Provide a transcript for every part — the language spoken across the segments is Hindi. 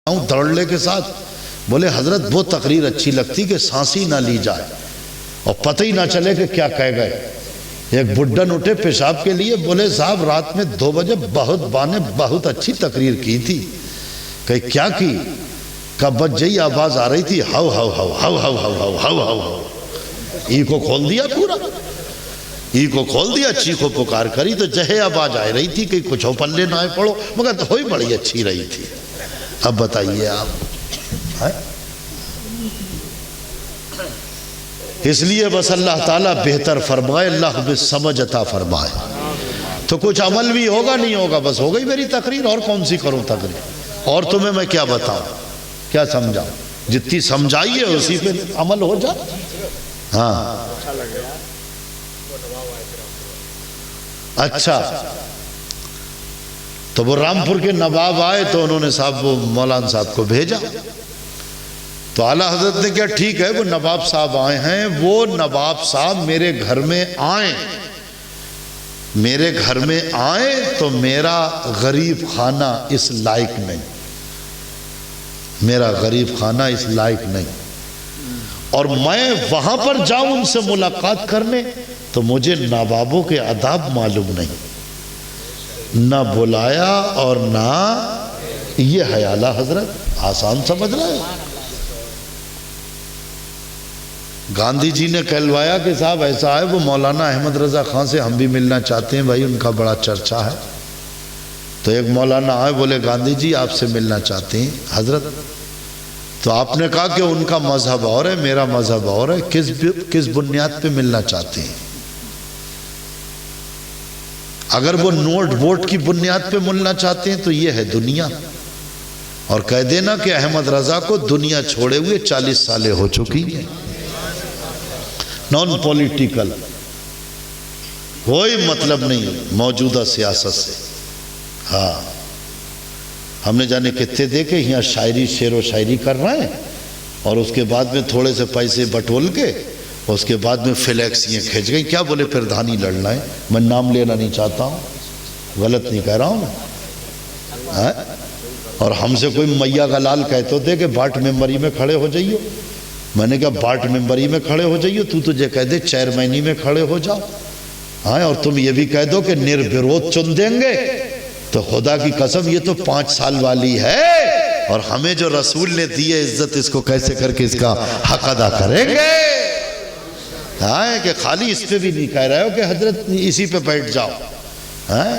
दौड़ले के साथ बोले हजरत वो तकरीर अच्छी लगती कि सांस ही ना ली जाए और पता ही ना चले कि क्या कह गए। एक बुड्ढन उठे पेशाब के लिए, बोले साहब रात में 2 बजे बहुत अच्छी तकरीर की थी। कही क्या की? कब बज जई आवाज आ रही थी हाउ हाउ हाउ हाउ हाउ हाउ हाउ हाउ हाउ हाउ। ई को खोल दिया, पूरा ई को खोल दिया, चीखो पुकार करी तो जहे आवाज आ रही थी कि कुछ पल्ले ना पड़ो, मगर तो ही बड़ी अच्छी रही थी। अब बताइए आप है? इसलिए बस अल्लाह ताला बेहतर फरमाए, अल्लाह हमें समझ अता फरमाए तो कुछ अमल भी होगा, नहीं होगा बस हो गई मेरी तकरीर। और कौन सी करूं तकरीर? और तुम्हें मैं क्या बताऊं, क्या समझाऊं? जितनी समझाई है उसी पे अमल हो जाए। हाँ अच्छा, तो वो रामपुर के नवाब आए तो उन्होंने साहब वो मौलाना साहब को भेजा। तो आला हजरत ने क्या, ठीक है वो नवाब साहब आए हैं, वो नवाब साहब मेरे घर में आए, मेरे घर में आए तो मेरा गरीब खाना इस लायक नहीं, मेरा गरीब खाना इस लायक नहीं, और मैं वहां पर जाऊं उनसे मुलाकात करने तो मुझे नवाबों के आदाब मालूम नहीं, ना बुलाया और ना ये है। आला हजरत आसान समझ रहा है। गांधी जी ने कहलवाया कि साहब ऐसा है, वो मौलाना अहमद रजा खान से हम भी मिलना चाहते हैं, भाई उनका बड़ा चर्चा है। तो एक मौलाना आए, बोले गांधी जी आपसे मिलना चाहते हैं हजरत। तो आपने कहा कि उनका मजहब और है, मेरा मजहब और है, किस बुनियाद पे मिलना चाहते हैं? अगर वो नोट वोट की बुनियाद पे मिलना चाहते हैं तो ये है दुनिया, और कह देना कि अहमद रजा को दुनिया छोड़े हुए 40 सालें हो चुकी है, नॉन पॉलिटिकल, कोई मतलब नहीं मौजूदा सियासत से। हाँ हमने जाने कितने देखे यहाँ शायरी शेरो शायरी कर रहे हैं, और उसके बाद में थोड़े से पैसे बटोल के उसके बाद में फ्लैक्स ये खींच गई। क्या बोले प्रधानी लड़ना है, मैं नाम लेना नहीं चाहता हूँ, गलत नहीं कह रहा हूँ मैं। और हमसे कोई मैया का लाल कहते थे कि बाट मेंबरी में खड़े हो जाइयो। मैंने कहा बाट मेंबरी में खड़े हो जाइयो, तू तुझे कह दे चेयरमैनी में खड़े हो जाओ। हाँ, और तुम ये भी कह दो कि निर्विरोध चुन देंगे, तो खुदा की कसम ये तो 5 साल वाली है, और हमें जो रसूल ने दी है इज्जत, इसको कैसे करके इसका हक अदा करेंगे? हाँ, कि खाली इस पे भी नहीं कह रहे हो कि हजरत इसी पे बैठ जाओ। हाँ,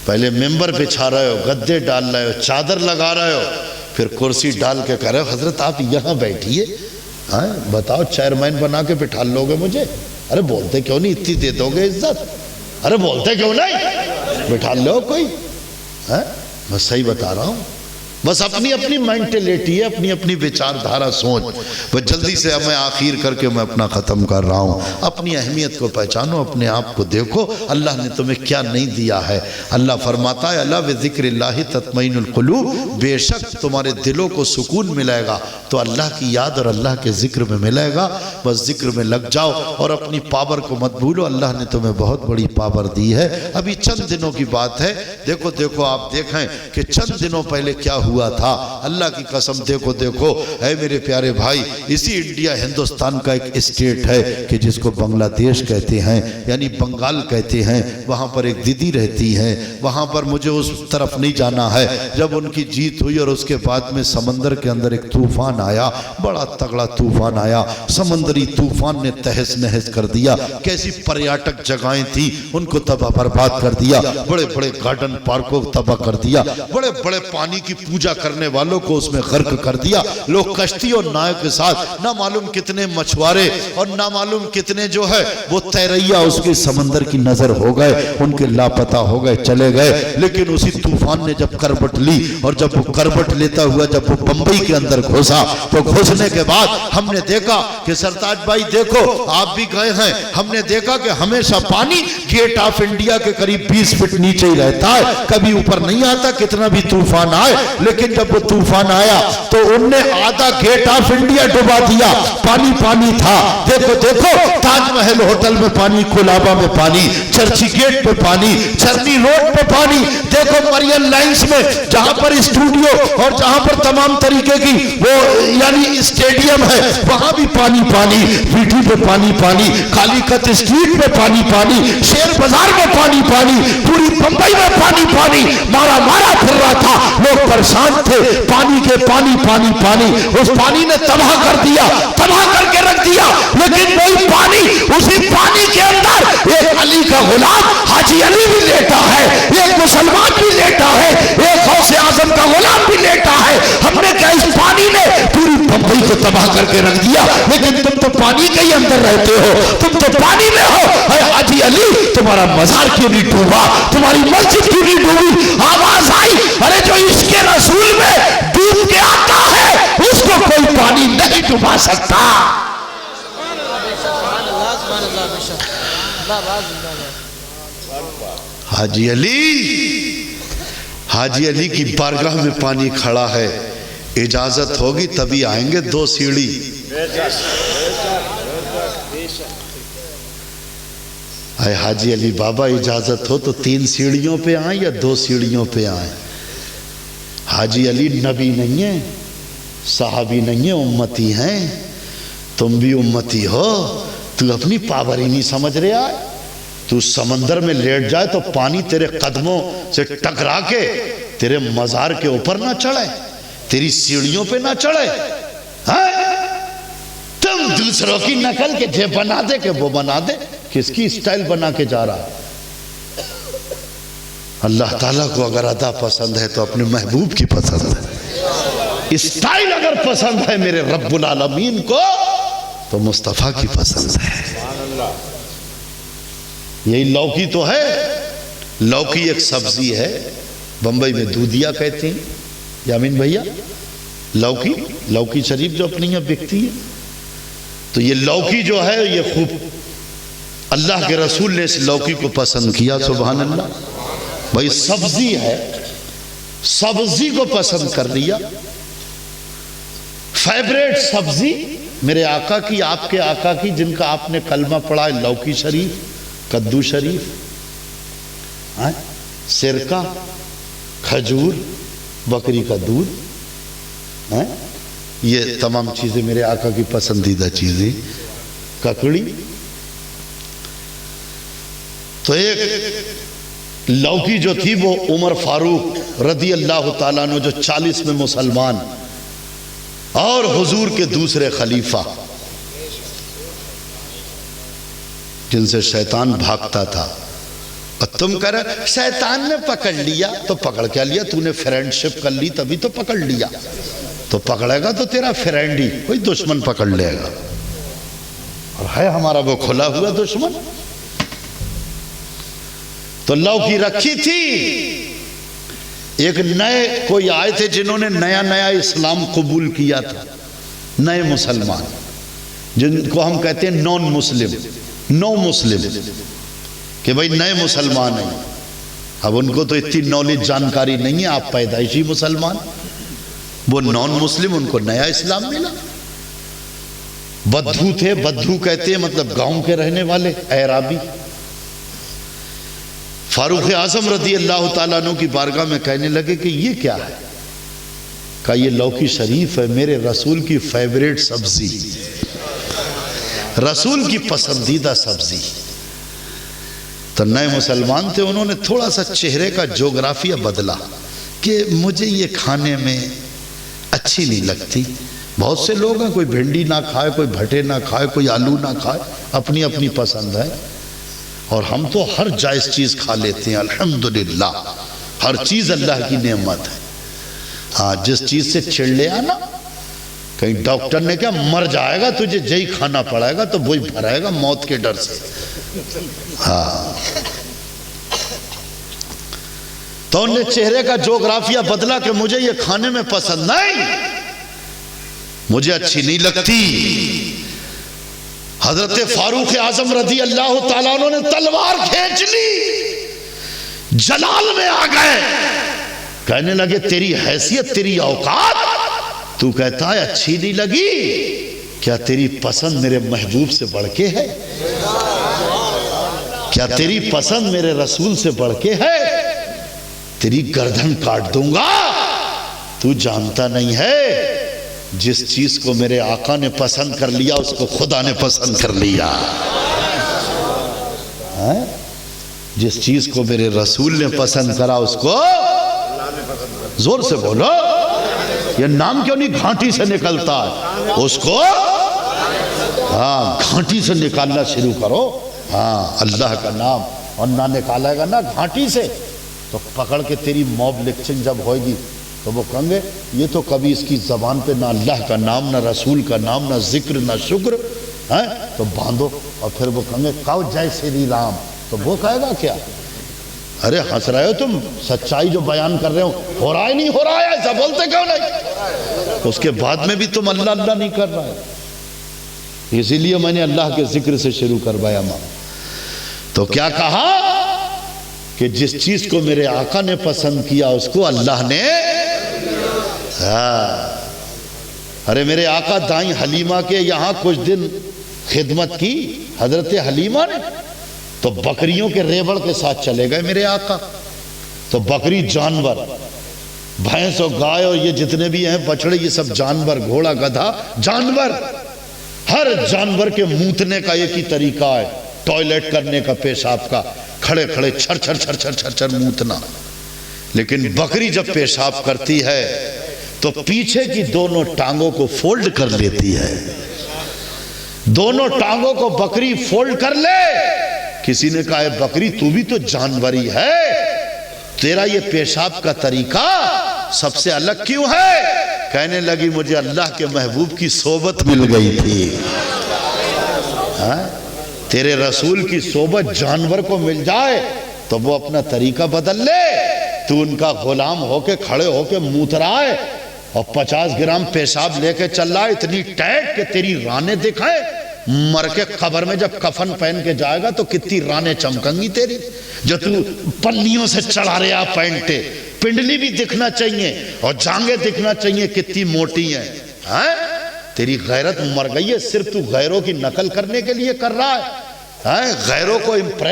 पहले मेंबर बिछा रहे हो, गद्दे डाल रहे हो, चादर लगा रहे हो, फिर कुर्सी डाल के कह रहे हो हजरत आप यहाँ बैठिए। हाँ बताओ, चेयरमैन बना के बिठा लोगे मुझे? अरे बोलते क्यों नहीं, इतनी दे दोगे इज्जत? अरे बोलते क्यों नहीं, बिठा लो कोई। हाँ मैं सही बता रहा हूँ, बस अपनी अपनी मेंटेलिटी है, अपनी अपनी विचारधारा सोच। वह जल्दी से मैं आखिर करके मैं अपना ख़त्म कर रहा हूँ। अपनी अहमियत को पहचानो, अपने आप को देखो, अल्लाह ने तुम्हें क्या नहीं दिया है। अल्लाह फरमाता है अल्लाह बिज़िक्रिल्लाहि तत्मइनुल क़ुलूब, बेशक तुम्हारे दिलों को सुकून मिलेगा तो अल्लाह की याद और अल्लाह के ज़िक्र में मिलेगा। बस ज़िक्र में लग जाओ और अपनी पावर को मत भूलो, अल्लाह ने तुम्हें बहुत बड़ी पावर दी है। अभी चंद दिनों की बात है, देखो देखो आप देखें कि चंद दिनों पहले क्या हुआ था। अल्लाह की कसम देखो देखो है मेरे प्यारे भाई, इसी इंडिया हिंदुस्तान का एक स्टेट है कि जिसको बांग्लादेश कहते हैं, यानी बंगाल कहते हैं। वहां पर एक दीदी रहती हैं, वहां पर मुझे उस तरफ नहीं जाना है। जब उनकी जीत हुई और उसके बाद में समंदर के अंदर एक तूफान आया, बड़ा तगड़ा तूफान आया, समंदरी तूफान ने तहस नहस कर दिया। कैसी पर्यटक जगहें थी उनको तबाह बर्बाद कर दिया, बड़े बड़े गार्डन पार्कों को तबाह कर दिया, बड़े बड़े पानी की पूजा करने वालों को उसमें गर्क कर दिया। लोग कश्ती और नाव के साथ ना मालूम कितने मछुआरे और ना मालूम कितने जो है वो तैरैया उसके समंदर की नजर हो गए, उनके लापता हो गए, चले गए। लेकिन उसी तूफान ने जब करवट ली, और जब वो करवट लेता हुआ जब वो बंबई के अंदर घुसा, तो घुसने के बाद हमने देखा कि सरताज भाई देखो आप भी गए हैं, हमने देखा कि हमेशा पानी गेट ऑफ इंडिया के करीब 20 फीट नीचे ही रहता है, कभी ऊपर नहीं आता कितना भी तूफान आए। लेकिन जब वो तूफान आया तो उनने आधा गेट ऑफ इंडिया डुबा दिया, पानी पानी था। देखो देखो, ताजमहल होटल में पानी, कोलाबा में पानी, चर्ची गेट पे पानी, चरनी रोड पे पानी, देखो मरियम लाइंस में जहां पर स्टूडियो और जहां पर तमाम तरीके की वो यानी स्टेडियम है वहां भी पानी पानी, वीटी पे पानी पानी, कालीकत स्ट्रीट पे पानी पानी, शेर बाजार में पानी पानी, पूरी बंबई में पानी पानी, मारा मारा फिर रहा था, लोग परेशान थे, पानी के पानी पानी पानी। उस पानी ने तबाह कर दिया, तबाह करके रख दिया। लेकिन वही पानी, उसी पानी के अंदर एक अली का गुलाम हाजी अली भी लेटा है, एक मुसलमान भी लेटा है, एक गौसे आजम का गुलाम भी लेटा है। हमने क्या इस पानी ने पूरी बंबई को तबाह करके रख दिया? लेकिन तुम तो पानी के ही अंदर रहते हो, तुम तो पानी में हो। हाजी अली, तुम्हारा मजार क्यों नहीं डूबा, तुम्हारी मस्जिद क्यों नहीं डूबी? आवाज आई, अरे जो इसके रसूल में डूब के आता है उसको कोई पानी नहीं डुबा सकता। हाजी अली, हाजी अली की बारगाह में पानी खड़ा है, इजाजत होगी तभी आएंगे 2 सीढ़ी। अरे हाजी अली बाबा, इजाजत हो तो 3 सीढ़ियों पे आए या 2 सीढ़ियों पे आए? हाजी अली नबी नहीं है, साहबी नहीं है, उम्मती हैं। तुम भी उम्मती हो, तू अपनी पावर ही नहीं समझ रहा है। तू समंदर में लेट जाए तो पानी तेरे कदमों से टकरा के तेरे मजार के ऊपर ना चढ़े, तेरी सीढ़ियों पे ना चढ़े। तुम दूसरों की नकल के जे बना दे के वो बना दे, किसकी स्टाइल बना के जा रहा है? अल्लाह ताला को अगर अदा पसंद है तो अपने महबूब की पसंद है। स्टाइल अगर पसंद है मेरे रब्बुल आलमीन को तो मुस्तफा की पसंद है। यही लौकी तो है, लौकी एक सब्जी है, बंबई में दूधिया कहते हैं यामीन भैया। लौकी, लौकी शरीफ जो अपनी यहाँ बिकती है, तो ये लौकी जो है ये खूब अल्लाह के रसूल ने इस लौकी को पसंद किया। सुभान अल्लाह। भाई सब्जी है, सब्जी को पसंद कर लिया। फेवरेट सब्जी मेरे आका की, आपके आका की, जिनका आपने कलमा पढ़ा है, लौकी शरीफ, कद्दू शरीफ, सिरका, खजूर, बकरी का दूध, ये तमाम चीजें मेरे आका की पसंदीदा चीजें। ककड़ी। तो एक लौकी जो थी वो उमर फारूक रदी अल्लाह ताला अन्हु, जो 40 में मुसलमान और हुजूर के दूसरे खलीफा, जिनसे शैतान भागता था। और तुम कह रहे शैतान ने पकड़ लिया, तो पकड़ क्या लिया? तूने फ्रेंडशिप कर ली तभी तो पकड़ लिया। तो पकड़ेगा तो तेरा फ्रेंड ही, कोई दुश्मन पकड़ लेगा। और है हमारा वो खुला हुआ दुश्मन। तो लौकी रखी थी। एक नए कोई आए थे जिन्होंने नया नया इस्लाम कबूल किया था, नए मुसलमान, जिनको हम कहते हैं नॉन मुस्लिम, नो मुस्लिम, कि भाई नए मुसलमान हैं। अब उनको तो इतनी नॉलेज जानकारी नहीं है, आप पैदाइशी मुसलमान, वो नॉन मुस्लिम, उनको नया इस्लाम मिला। बद्दू थे, बद्दू कहते हैं मतलब गांव के रहने वाले, एराबी। फारूक आजम रदी अल्लाह ताला अन्हु की बारगाह में कहने लगे कि ये क्या है? का ये लौकी शरीफ है, मेरे रसूल की फेवरेट सब्जी, रसूल की पसंदीदा सब्जी। तो नए मुसलमान थे, उन्होंने थोड़ा सा चेहरे का जोग्राफिया बदला कि मुझे ये खाने में अच्छी नहीं लगती। बहुत से लोग हैं, कोई भिंडी ना खाए, कोई भटे ना खाए, कोई आलू ना खाए, अपनी अपनी पसंद है। और हम तो हर जायज़ चीज़ खा लेते हैं, अल्हम्दुलिल्लाह। हर चीज़ अल्लाह की नेमत है। हाँ, जिस चीज़ से चिढ़ ले आना, कहीं डॉक्टर ने क्या मर जाएगा, तुझे जई खाना पड़ेगा, तो वही भराएगा मौत के डर से। हाँ, तो उनने चेहरे का जोग्राफिया बदला कि मुझे ये खाने में पसंद नहीं, मुझे अच्छी नहीं लगती। हजरत फारूक आजम रदी अल्लाह ताला अन्हु ने तलवार खींच ली, जलाल में आ गए। कहने लगे तेरी हैसियत, तेरी औकात। तू कहता है अच्छी नहीं लगी, क्या तेरी पसंद मेरे महबूब से बढ़ के है? क्या तेरी पसंद मेरे रसूल से बढ़ के है? तेरी गर्दन काट दूंगा। तू जानता नहीं है जिस चीज को मेरे आका ने पसंद कर लिया उसको खुदा ने पसंद कर लिया है? जिस चीज को मेरे रसूल ने पसंद करा उसको, जोर से बोलो, ये नाम क्यों नहीं घाटी से निकलता है? उसको हाँ घाटी से निकालना शुरू करो। हाँ अल्लाह का नाम, और ना निकालेगा ना घाटी से तो पकड़ के तेरी मॉब लिक्चिंग जब होगी तो वो कहेंगे ये तो कभी इसकी जबान पे ना अल्लाह का नाम, ना रसूल का नाम, ना जिक्र, ना शुक्र है, तो बांधो। और फिर वो कहेंगे कहो जय श्री राम, तो वो कहेगा क्या? अरे हंस रहे हो तुम, सच्चाई जो बयान कर रहे हो रहा है नहीं हो रहा है, ऐसा बोलते क्यों नहीं? उसके बाद में भी तुम अल्लाह अल्लाह नहीं कर रहा है। इसीलिए मैंने अल्लाह के जिक्र से शुरू करवाया। मां तो क्या कहा कि जिस चीज को मेरे आका ने पसंद किया उसको अल्लाह ने, हाँ। अरे मेरे आका दाई हलीमा के यहाँ कुछ दिन खिदमत की हजरत हलीमा ने, तो बकरियों के रेवड़ के साथ चले गए मेरे आका। तो बकरी जानवर, भैंस और गाय और ये जितने भी हैं बछड़े, ये सब जानवर, घोड़ा गधा जानवर, हर जानवर के मूतने का एक ही तरीका है, टॉयलेट करने का, पेशाब का, खड़े खड़े छर छर छर छर छर छर मूतना। लेकिन बकरी जब पेशाब करती है तो पीछे की दोनों टांगों को फोल्ड कर लेती है। दोनों टांगों को बकरी फोल्ड कर ले। किसी ने कहा है बकरी तू भी तो जानवरी है, तेरा ये पेशाब का तरीका सबसे अलग क्यों है? कहने लगी मुझे अल्लाह के महबूब की सोबत मिल गई थी। हाँ? तेरे रसूल की सोबत जानवर को मिल जाए तो वो अपना तरीका बदल ले। तू उनका गुलाम होके खड़े होके मूत रहा है और 50 ग्राम पेशाब लेके चल रहा है, इतनी टाइट कि तेरी रानें दिखाए। मर के कब्र में जब कफन पहन के जाएगा तो कितनी रानें चमकेंगी तेरी, जो तू पन्नियों से चढ़ा रहा पैंटे। पिंडली भी दिखना चाहिए और जांघें दिखना चाहिए कितनी मोटी है, हैं? तेरी गैरत मर गई है, सिर्फ तू गैरों की नकल करने के लिए कर रहा है, हैं? गैरों को इम्प्रेस